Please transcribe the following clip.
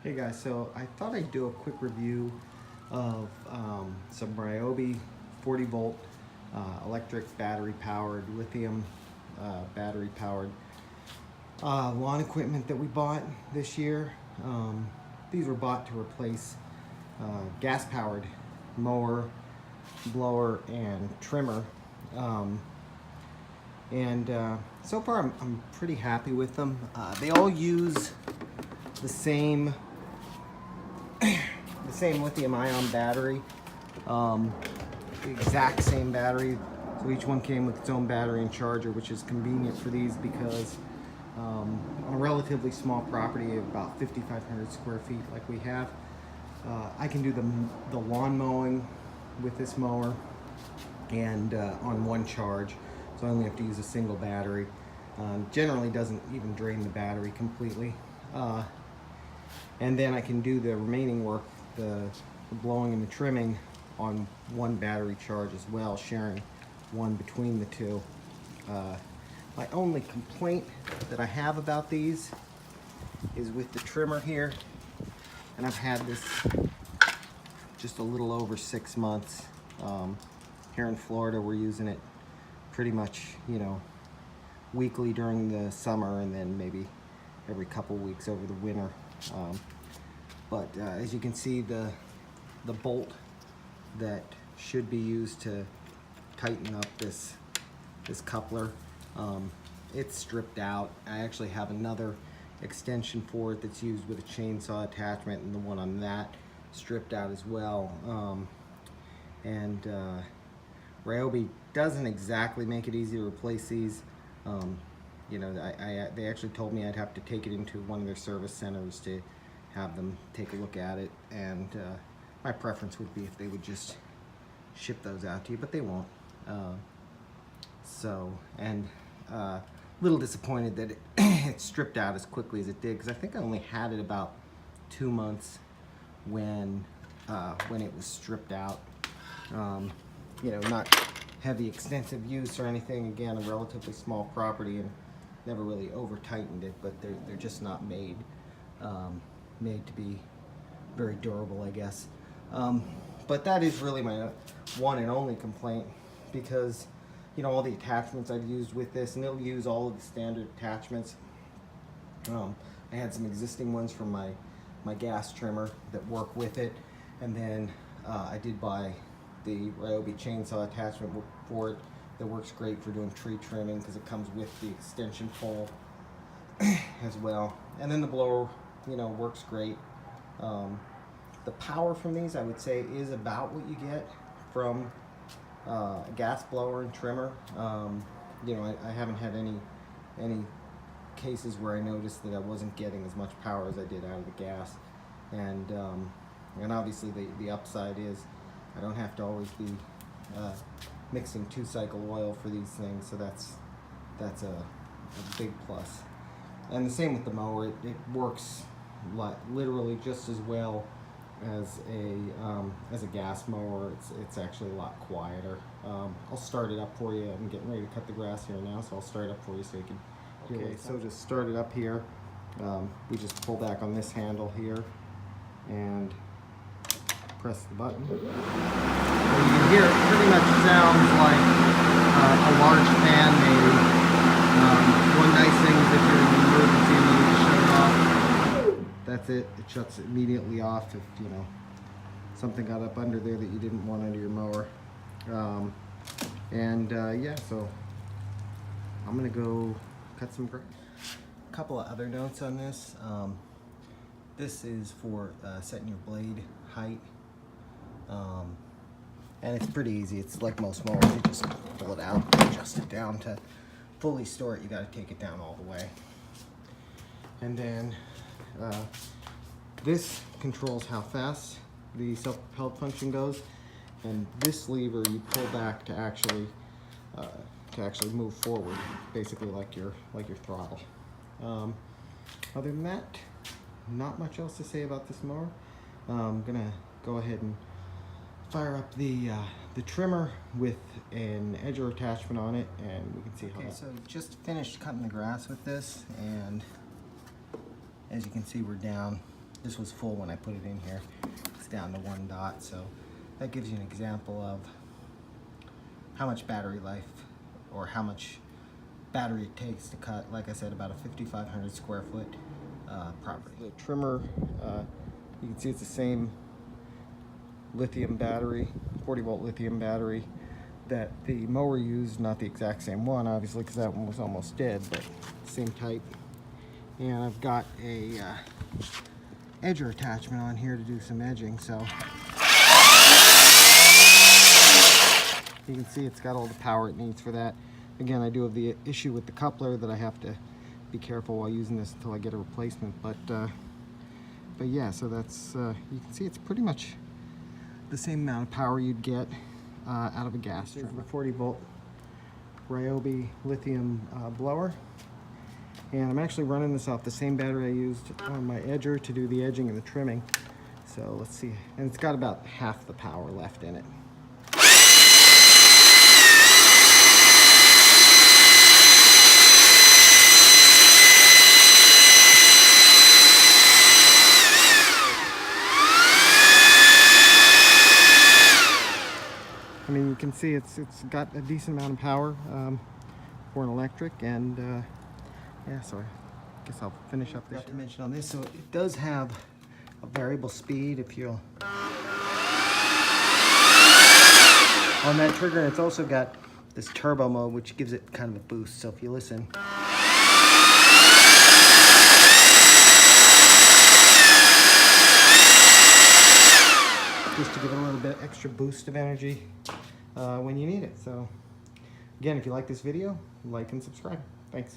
Hey guys, so I thought I'd do a quick review of some Ryobi 40 volt electric battery powered, lithium battery powered lawn equipment that we bought this year. These were bought to replace gas powered mower, blower, and trimmer. So far I'm pretty happy with them. They all use the same lithium ion battery, the exact same battery. So each one came with its own battery and charger, which is convenient for these because on a relatively small property of about 5,500 square feet like we have, I can do the lawn mowing with this mower and on one charge. So I only have to use a single battery. Generally doesn't even drain the battery completely. And then I can do the remaining work, the blowing and the trimming, on one battery charge as well, sharing one between the two. My only complaint that I have about these is with the trimmer here, and I've had this just a little over 6 months. Here in Florida, we're using it pretty much, weekly during the summer, and then maybe every couple weeks over the winter. But as you can see, the bolt that should be used to tighten up this coupler, it's stripped out. I actually have another extension for it that's used with a chainsaw attachment, and the one on that stripped out as well. Ryobi doesn't exactly make it easy to replace these. They actually told me I'd have to take it into one of their service centers to have them take a look at it, and my preference would be if they would just ship those out to you, but they won't. A little disappointed that it stripped out as quickly as it did, because I think I only had it about 2 months when it was stripped out. Not heavy extensive use or anything. Again, a relatively small property, and never really over tightened it, but they're just not made to be very durable, I guess. But that is really my one and only complaint, because all the attachments I've used with this, and it'll use all of the standard attachments. I had some existing ones from my gas trimmer that work with it, and then I did buy the Ryobi chainsaw attachment for it that works great for doing tree trimming, because it comes with the extension pole as well. And then the blower, works great. The power from these, I would say, is about what you get from a gas blower and trimmer. I haven't had any cases where I noticed that I wasn't getting as much power as I did out of the gas. And obviously the upside is I don't have to always be mixing 2-cycle oil for these things, so that's a big plus. And the same with the mower. It works literally just as well as a gas mower. It's actually a lot quieter. I'll start it up for you. I'm getting ready to cut the grass here now, so I'll start it up for you so you can hear. Okay, so to start it up here, we just pull back on this handle here and press the button. So you can hear it pretty much sounds like a large fan maybe. One nice thing is if you're in an emergency and you need to shut it off, that's it. It shuts it immediately off if something got up under there that you didn't want under your mower. Yeah, so I'm gonna go cut some grass. A couple of other notes on this. This is for setting your blade height. And it's pretty easy. It's like most mowers. You just pull it out, adjust it down. To fully store it, you got to take it down all the way. And then this controls how fast the self-propelled function goes, and this lever you pull back to actually move forward, basically like your throttle. Other than that, not much else to say about this mower. I'm gonna go ahead and fire up the trimmer with an edger attachment on it, and we can see how. Okay, so just finished cutting the grass with this, and as you can see, we're down This was full when I put it in here. It's down to 1 dot, so that gives you an example of how much battery life or how much battery it takes to cut, like I said, about a 5,500 square foot property. The trimmer, you can see it's the same lithium battery, 40 volt lithium battery that the mower used, not the exact same one obviously because that one was almost dead, but same type. And I've got a edger attachment on here to do some edging, so you can see it's got all the power it needs for that. Again, I do have the issue with the coupler that I have to be careful while using this until I get a replacement, but yeah, so that's you can see it's pretty much the same amount of power you'd get out of a gas trimmer. This is the 40 volt Ryobi lithium blower, and I'm actually running this off the same battery I used on my edger to do the edging and the trimming. So let's see, and it's got about half the power left in it. I mean, you can see it's got a decent amount of power for an electric, and yeah, so I guess I'll finish up this. Got to mention on this, so it does have a variable speed if you'll on that trigger, and it's also got this turbo mode which gives it kind of a boost. So if you listen, just to give it a little bit extra boost of energy when you need it. So again, if you like this video, like and subscribe. Thanks.